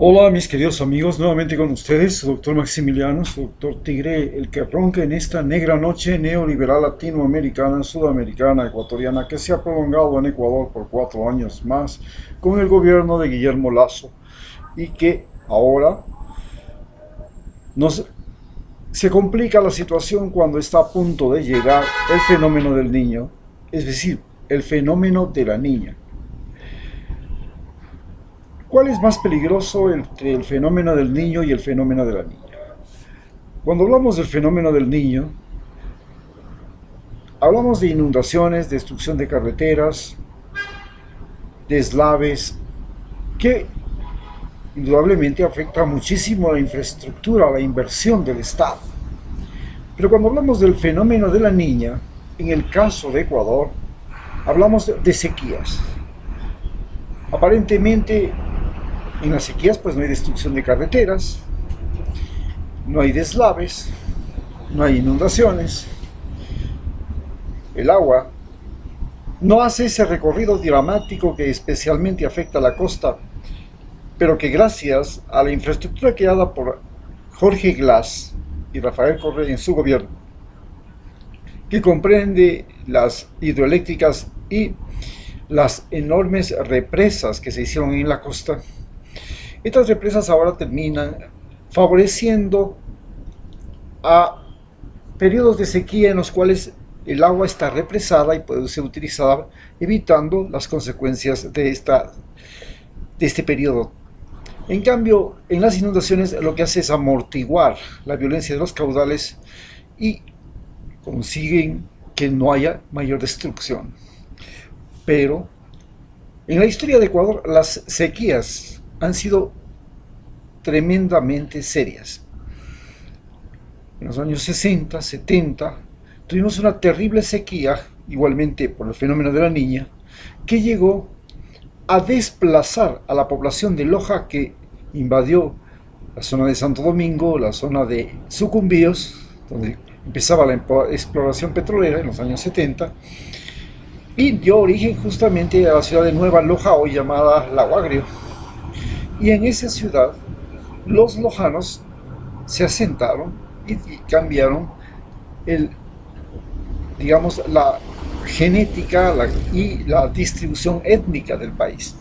Hola mis queridos amigos, nuevamente con ustedes, su doctor Maximiliano, su doctor Tigre, el que ronca en esta negra noche neoliberal latinoamericana, sudamericana, ecuatoriana, que se ha prolongado en Ecuador por 4 años más con el gobierno de Guillermo Lasso y que ahora nos, se complica la situación cuando está a punto de llegar el fenómeno del niño, es decir, el fenómeno de la niña. ¿Cuál es más peligroso entre el fenómeno del niño y el fenómeno de la niña? Cuando hablamos del fenómeno del niño, hablamos de inundaciones, destrucción de carreteras, deslaves, que indudablemente afecta muchísimo a la infraestructura, a la inversión del Estado. Pero cuando hablamos del fenómeno de la niña, en el caso de Ecuador, hablamos de sequías. Aparentemente, en las sequías pues no hay destrucción de carreteras, no hay deslaves, no hay inundaciones. El agua no hace ese recorrido dramático que especialmente afecta a la costa, pero que gracias a la infraestructura creada por Jorge Glass y Rafael Correa en su gobierno, que comprende las hidroeléctricas y las enormes represas que se hicieron en la costa, estas represas ahora terminan favoreciendo a periodos de sequía en los cuales el agua está represada y puede ser utilizada, evitando las consecuencias de este periodo. En cambio, en las inundaciones lo que hace es amortiguar la violencia de los caudales y consiguen que no haya mayor destrucción. Pero en la historia de Ecuador las sequías han sido tremendamente serias. En los años 60, 70, tuvimos una terrible sequía, igualmente por el fenómeno de la niña, que llegó a desplazar a la población de Loja, que invadió la zona de Santo Domingo, la zona de Sucumbíos, donde empezaba la exploración petrolera en los años 70, y dio origen justamente a la ciudad de Nueva Loja, hoy llamada Lago Agrio. Y en esa ciudad los lojanos se asentaron y cambiaron la genética y la distribución étnica del país.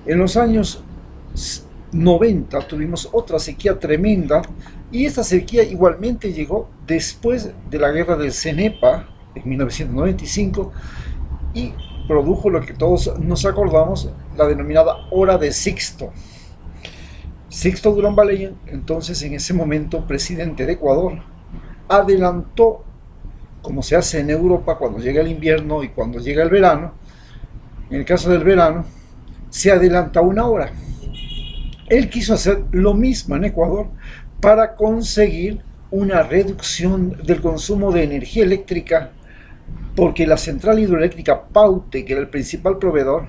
En los años 90 tuvimos otra sequía tremenda, y esta sequía igualmente llegó después de la guerra del Cenepa en 1995 y produjo lo que todos nos acordamos, la denominada Hora de Sixto. Sixto Durán Baleyen, entonces en ese momento presidente de Ecuador, adelantó, como se hace en Europa cuando llega el invierno y cuando llega el verano. En el caso del verano, se adelanta una hora. Él quiso hacer lo mismo en Ecuador para conseguir una reducción del consumo de energía eléctrica, porque la central hidroeléctrica Paute, que era el principal proveedor,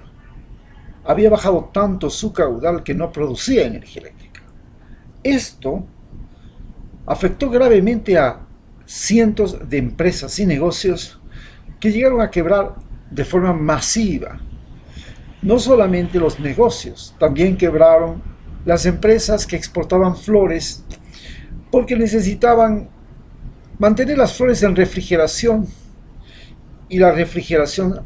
había bajado tanto su caudal que no producía energía eléctrica. Esto afectó gravemente a cientos de empresas y negocios que llegaron a quebrar de forma masiva. No solamente los negocios, también quebraron las empresas que exportaban flores, porque necesitaban mantener las flores en refrigeración, y la refrigeración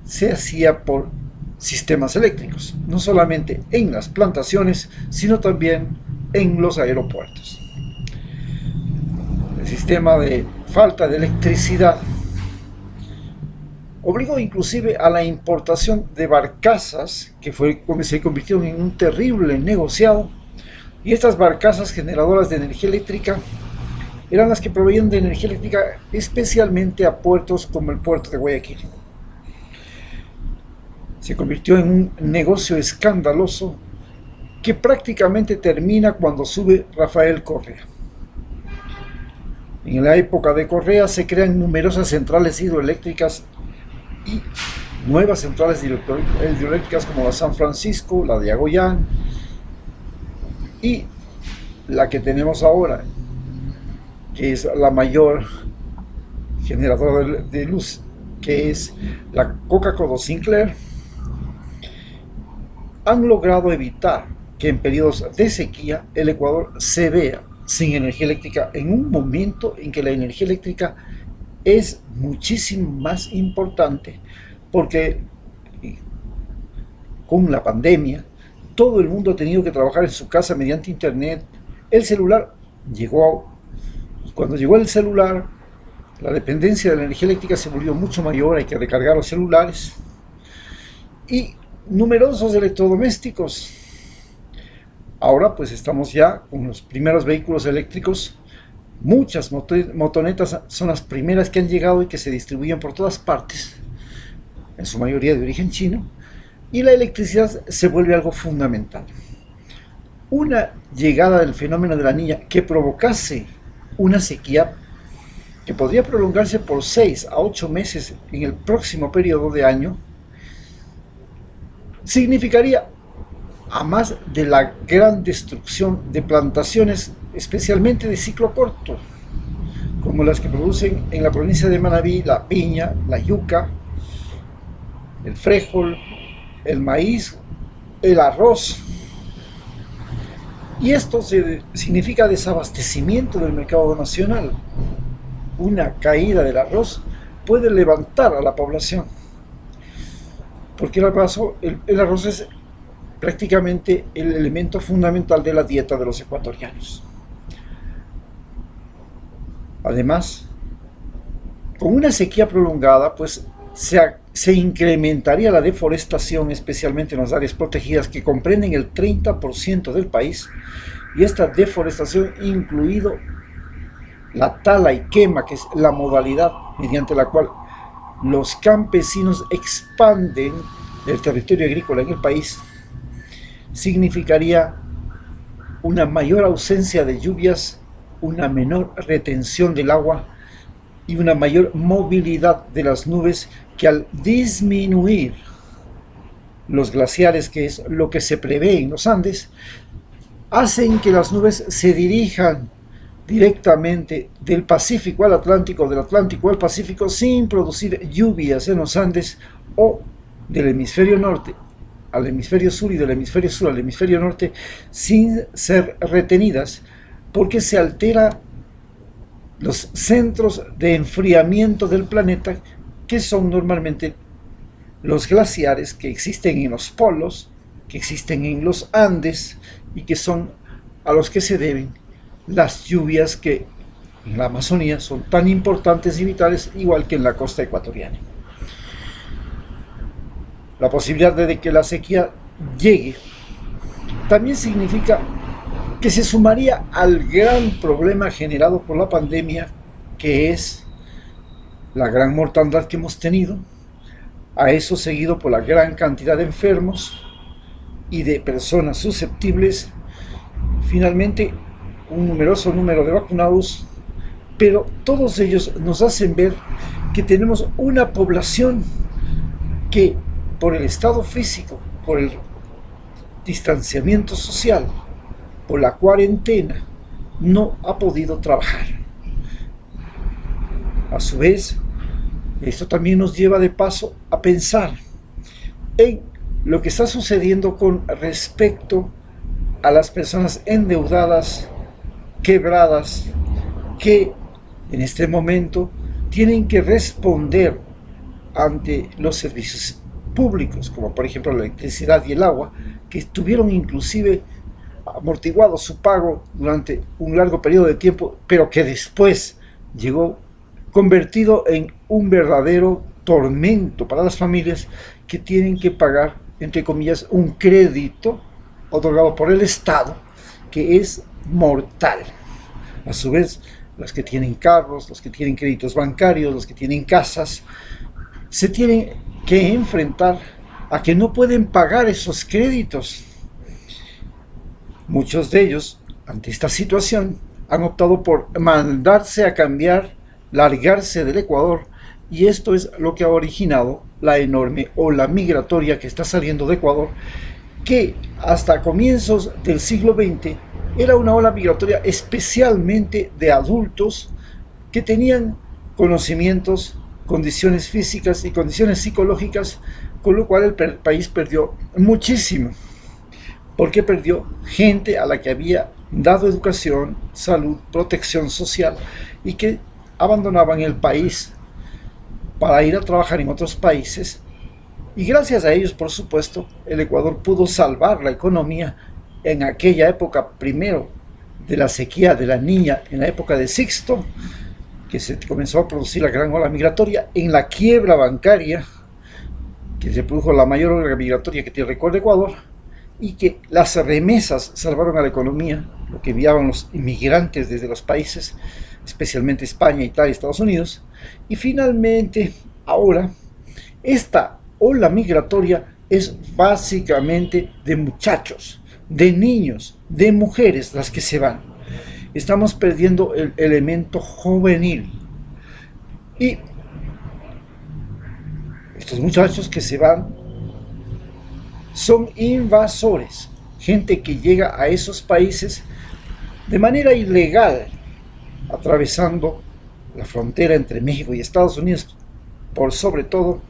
se hacía por sistemas eléctricos, no solamente en las plantaciones, sino también en los aeropuertos. El sistema de falta de electricidad obligó inclusive a la importación de barcazas, que se convirtieron en un terrible negociado, y estas barcazas generadoras de energía eléctrica eran las que proveían de energía eléctrica especialmente a puertos como el puerto de Guayaquil. Se convirtió en un negocio escandaloso que prácticamente termina cuando sube Rafael Correa. En la época de Correa se crean numerosas centrales hidroeléctricas y nuevas centrales hidroeléctricas como la San Francisco, la de Agoyán y la que tenemos ahora, que es la mayor generadora de luz, que es la Coca-Cola Sinclair. Han logrado evitar que en periodos de sequía el Ecuador se vea sin energía eléctrica en un momento en que la energía eléctrica es muchísimo más importante, porque con la pandemia todo el mundo ha tenido que trabajar en su casa mediante internet. El celular llegó, y cuando llegó el celular, la dependencia de la energía eléctrica se volvió mucho mayor. Hay que recargar los celulares y numerosos electrodomésticos. Ahora pues estamos ya con los primeros vehículos eléctricos. Muchas motonetas son las primeras que han llegado y que se distribuyen por todas partes, en su mayoría de origen chino, y la electricidad se vuelve algo fundamental. Una llegada del fenómeno de la Niña que provocase una sequía que podría prolongarse por 6 a 8 meses en el próximo periodo de año, significaría, a más de la gran destrucción de plantaciones, especialmente de ciclo corto, como las que producen en la provincia de Manabí la piña, la yuca, el frijol, el maíz, el arroz. Y esto significa desabastecimiento del mercado nacional. Una caída del arroz puede levantar a la población, porque el arroz es prácticamente el elemento fundamental de la dieta de los ecuatorianos. Además, con una sequía prolongada, pues se incrementaría la deforestación, especialmente en las áreas protegidas que comprenden el 30% del país, y esta deforestación incluido la tala y quema, que es la modalidad mediante la cual los campesinos expanden el territorio agrícola en el país, significaría una mayor ausencia de lluvias, una menor retención del agua y una mayor movilidad de las nubes, que al disminuir los glaciares, que es lo que se prevé en los Andes, hacen que las nubes se dirijan directamente del Pacífico al Atlántico, del Atlántico al Pacífico, sin producir lluvias en los Andes, o del hemisferio norte al hemisferio sur y del hemisferio sur al hemisferio norte, sin ser retenidas, porque se altera los centros de enfriamiento del planeta, que son normalmente los glaciares que existen en los polos, que existen en los Andes, y que son a los que se deben las lluvias que en la Amazonía son tan importantes y vitales, igual que en la costa ecuatoriana. La posibilidad de que la sequía llegue también significa que se sumaría al gran problema generado por la pandemia, que es la gran mortandad que hemos tenido, a eso seguido por la gran cantidad de enfermos y de personas susceptibles, finalmente un numeroso número de vacunados, pero todos ellos nos hacen ver que tenemos una población que, por el estado físico, por el distanciamiento social, por la cuarentena, no ha podido trabajar. A su vez, esto también nos lleva de paso a pensar en lo que está sucediendo con respecto a las personas endeudadas, quebradas, que en este momento tienen que responder ante los servicios públicos, como por ejemplo la electricidad y el agua, que tuvieron inclusive amortiguado su pago durante un largo periodo de tiempo, pero que después llegó convertido en un verdadero tormento para las familias, que tienen que pagar, entre comillas, un crédito otorgado por el Estado, que es mortal. A su vez, los que tienen carros, los que tienen créditos bancarios, los que tienen casas, se tienen que enfrentar a que no pueden pagar esos créditos. Muchos de ellos, ante esta situación, han optado por mandarse a cambiar, largarse del Ecuador, y esto es lo que ha originado la enorme ola migratoria que está saliendo de Ecuador, que hasta comienzos del siglo XX era una ola migratoria especialmente de adultos que tenían conocimientos, condiciones físicas y condiciones psicológicas, con lo cual el país perdió muchísimo. porque perdió gente a la que había dado educación, salud, protección social y que abandonaban el país para ir a trabajar en otros países. Y gracias a ellos, por supuesto, el Ecuador pudo salvar la economía en aquella época, primero de la sequía de la Niña, en la época de Sixto, que se comenzó a producir la gran ola migratoria, en la quiebra bancaria, que se produjo la mayor ola migratoria que tiene recuerdo Ecuador, y que las remesas salvaron a la economía, lo que enviaban los inmigrantes desde los países, especialmente España, Italia, Estados Unidos, y finalmente, ahora, esta ola migratoria es básicamente de muchachos, de niños, de mujeres las que se van. Estamos perdiendo el elemento juvenil. Y estos muchachos que se van son invasores, gente que llega a esos países de manera ilegal, atravesando la frontera entre México y Estados Unidos, por sobre todo,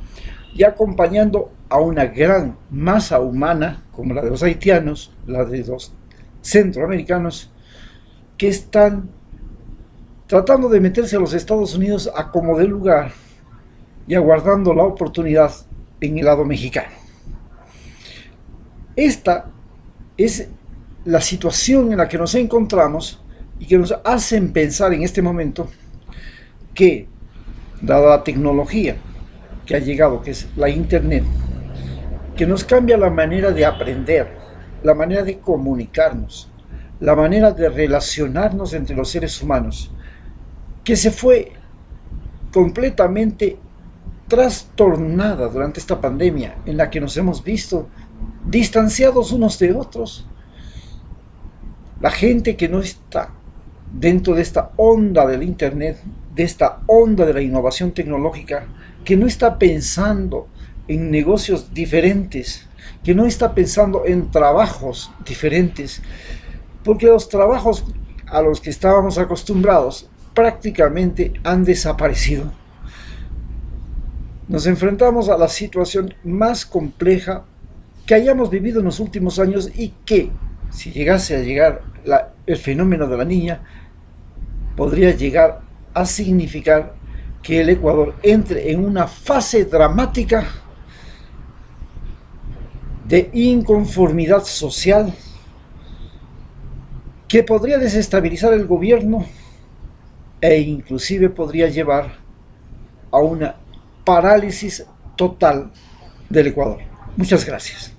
y acompañando a una gran masa humana, como la de los haitianos, la de los centroamericanos, que están tratando de meterse a los Estados Unidos a como dé lugar y aguardando la oportunidad en el lado mexicano. Esta es la situación en la que nos encontramos y que nos hacen pensar en este momento que, dada la tecnología que ha llegado, que es la Internet, que nos cambia la manera de aprender, la manera de comunicarnos, la manera de relacionarnos entre los seres humanos, que se fue completamente trastornada durante esta pandemia, en la que nos hemos visto distanciados unos de otros. La gente que no está dentro de esta onda del Internet, de esta onda de la innovación tecnológica, que no está pensando en negocios diferentes, que no está pensando en trabajos diferentes, porque los trabajos a los que estábamos acostumbrados prácticamente han desaparecido. Nos enfrentamos a la situación más compleja que hayamos vivido en los últimos años y que, si llegase a llegar el fenómeno de la Niña, podría llegar a significar que el Ecuador entre en una fase dramática de inconformidad social que podría desestabilizar el gobierno e inclusive podría llevar a una parálisis total del Ecuador. Muchas gracias.